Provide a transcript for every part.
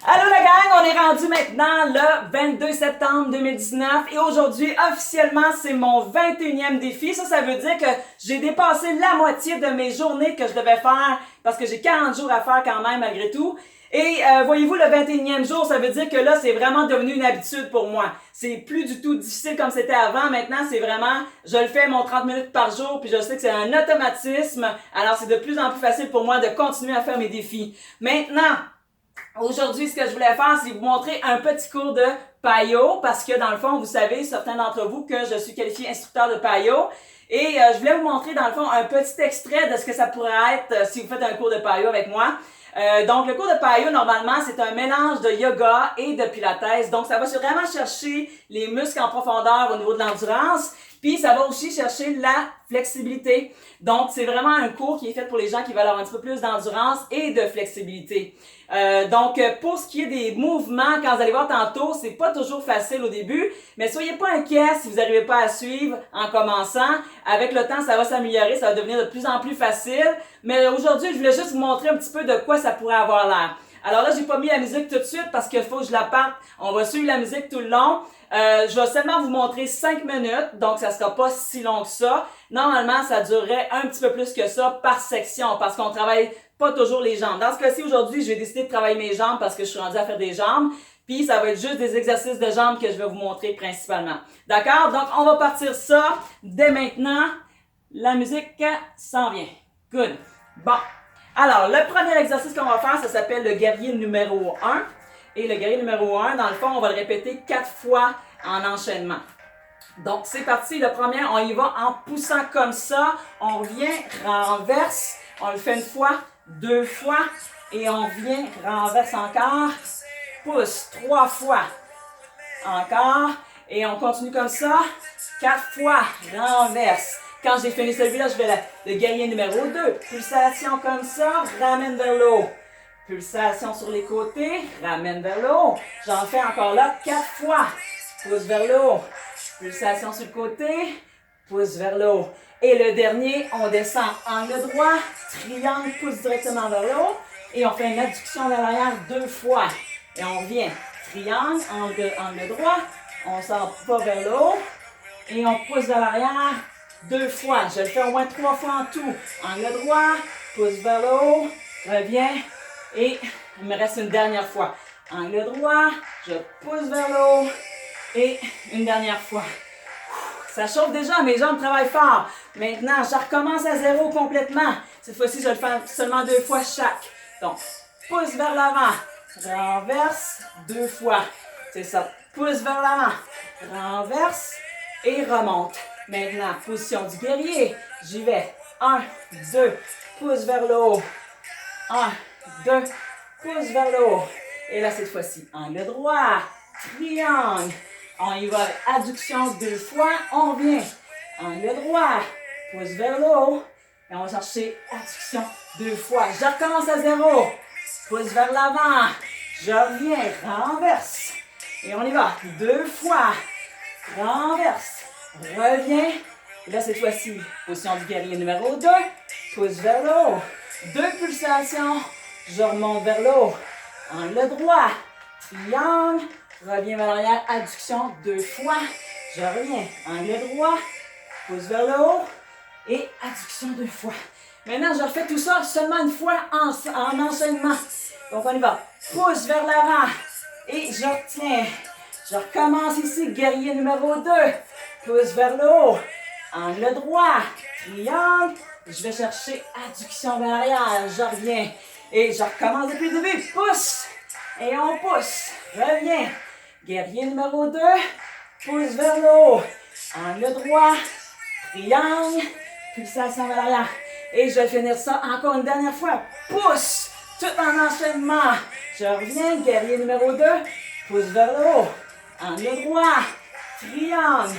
Allô la gang, on est rendu maintenant le 22 septembre 2019 et aujourd'hui officiellement c'est mon 21e défi. Ça veut dire que j'ai dépassé la moitié de mes journées que je devais faire parce que j'ai 40 jours à faire quand même malgré tout. Et voyez-vous, le 21e jour, ça veut dire que là, c'est vraiment devenu une habitude pour moi. C'est plus du tout difficile comme c'était avant. Maintenant, c'est vraiment, je le fais mon 30 minutes par jour, puis je sais que c'est un automatisme. Alors, c'est de plus en plus facile pour moi de continuer à faire mes défis. Maintenant, aujourd'hui, ce que je voulais faire, c'est vous montrer un petit cours de PAYO, parce que dans le fond, vous savez, certains d'entre vous, que je suis qualifiée instructeur de PAYO. Et je voulais vous montrer, dans le fond, un petit extrait de ce que ça pourrait être si vous faites un cours de PAYO avec moi. Donc, le cours de PAYO, normalement, c'est un mélange de yoga et de pilates. Donc, ça va vraiment chercher les muscles en profondeur au niveau de l'endurance. Puis, ça va aussi chercher la flexibilité. Donc, c'est vraiment un cours qui est fait pour les gens qui veulent avoir un petit peu plus d'endurance et de flexibilité. Donc, pour ce qui est des mouvements, quand vous allez voir tantôt, c'est pas toujours facile au début, mais soyez pas inquiets si vous n'arrivez pas à suivre en commençant. Avec le temps, ça va s'améliorer, ça va devenir de plus en plus facile. Mais aujourd'hui, je voulais juste vous montrer un petit peu de quoi ça pourrait avoir l'air. Alors là, j'ai pas mis la musique tout de suite parce qu'il faut que je la parte. On va suivre la musique tout le long. Je vais seulement vous montrer 5 minutes, donc ça sera pas si long que ça. Normalement, ça durerait un petit peu plus que ça par section parce qu'on travaille pas toujours les jambes. Dans ce cas-ci, aujourd'hui, je vais décider de travailler mes jambes parce que je suis rendue à faire des jambes. Puis, ça va être juste des exercices de jambes que je vais vous montrer principalement. D'accord? Donc, on va partir ça dès maintenant. La musique s'en vient. Good. Bon. Alors, le premier exercice qu'on va faire, ça s'appelle le guerrier numéro 1. Et le guerrier numéro 1, dans le fond, on va le répéter 4 fois en enchaînement. Donc, c'est parti. Le premier, on y va en poussant comme ça. On revient, renverse. On le fait une fois, 2 fois. Et on vient, renverse encore. Pousse, 3 fois. Encore. Et on continue comme ça. 4 fois, renverse. Quand j'ai fini celui-là, je vais le guerrier numéro 2. Pulsation comme ça, ramène vers le haut. Pulsation sur les côtés, ramène vers le haut. J'en fais encore là 4 fois. Pousse vers le haut. Pulsation sur le côté, pousse vers le haut. Et le dernier, on descend angle droit, triangle, pousse directement vers le haut. Et on fait une adduction vers l'arrière 2 fois. Et on vient, triangle, angle droit. On sort pas vers le haut. Et on pousse vers l'arrière 2 fois. Je le fais au moins 3 fois en tout. Angle droit, pousse vers le haut, reviens. Et il me reste une dernière fois. Angle droit, je pousse vers le haut. Et une dernière fois. Ça chauffe déjà, mes jambes travaillent fort. Maintenant, je recommence à zéro complètement. Cette fois-ci, je vais le faire seulement 2 fois chaque. Donc, pousse vers l'avant, renverse 2 fois. C'est ça. Pousse vers l'avant, renverse et remonte. Maintenant, position du guerrier. J'y vais. 1, 2, pousse vers le haut. 1, 2, pousse vers le haut. Et là, cette fois-ci, angle droit, triangle. On y va, adduction 2 fois, on vient. Angle droit, pousse vers le haut. Et on va chercher adduction 2 fois. Je recommence à zéro. Pousse vers l'avant. Je reviens, renverse. Et on y va, 2 fois. Renverse, reviens. Et là, cette fois-ci, position du guerrier numéro 2. Pousse vers le haut. 2 pulsations. Je remonte vers le haut. Angle droit, triangle. Reviens vers l'arrière, adduction 2 fois. Je reviens, angle droit, pousse vers le haut et adduction 2 fois. Maintenant, je refais tout ça seulement une fois en enchaînement. Donc, on y va. Pousse vers l'avant et je retiens. Je recommence ici, guerrier numéro 2. Pousse vers le haut, angle droit, triangle. Je vais chercher adduction vers l'arrière. Je reviens et je recommence depuis le début. Pousse et on pousse. Reviens. Guerrier numéro 2, pousse vers le haut, angle droit, triangle, pulsation vers l'arrière. Et je vais finir ça encore une dernière fois. Pousse, tout en enchaînement. Je reviens, guerrier numéro 2, pousse vers le haut, angle droit, triangle.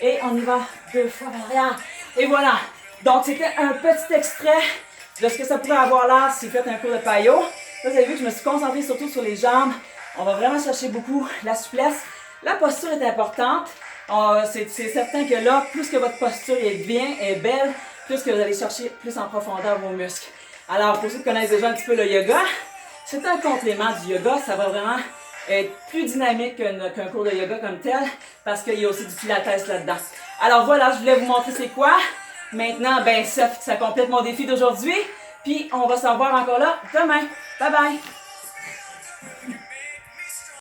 Et on y va 2 fois vers l'arrière. Et voilà. Donc, c'était un petit extrait de ce que ça pourrait avoir l'air si vous faites un cours de PAYO. Là, vous avez vu que je me suis concentrée surtout sur les jambes. On va vraiment chercher beaucoup la souplesse. La posture est importante. C'est certain que là, plus que votre posture est bien, est belle, plus que vous allez chercher plus en profondeur vos muscles. Alors, pour ceux qui connaissent déjà un petit peu le yoga, c'est un complément du yoga. Ça va vraiment être plus dynamique qu'un cours de yoga comme tel parce qu'il y a aussi du pilates là-dedans. Alors voilà, je voulais vous montrer c'est quoi. Maintenant, ben ça complète mon défi d'aujourd'hui. Puis on va se revoir encore là demain. Bye bye!